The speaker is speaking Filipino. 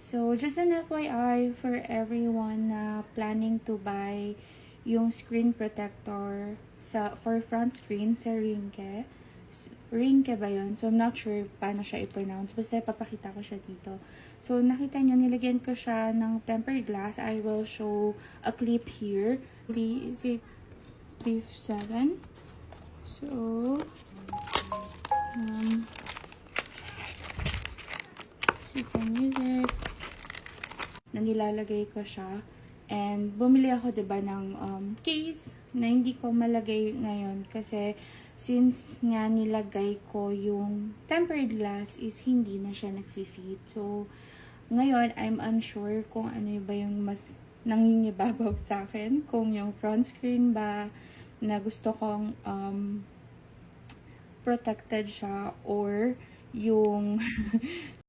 So, just an FYI for everyone na planning to buy yung screen protector for front screen sa Ringke. Ringke ba yun? So, I'm not sure paano siya i-pronounce. Basta papakita ko siya dito. So, nakita nyo, nilagyan ko siya ng tempered glass. I will show a clip here. Is it clip 7? So, you can use it. Na nilalagay ko siya. And bumili ako 'di ba ng case na hindi ko malagay ngayon kasi since nga nilagay ko yung tempered glass is hindi na siya nagfi-fit. So ngayon I'm unsure kung ano ba yung mas nangingibabaw sa akin, kung yung front screen ba na gusto kong protected siya or yung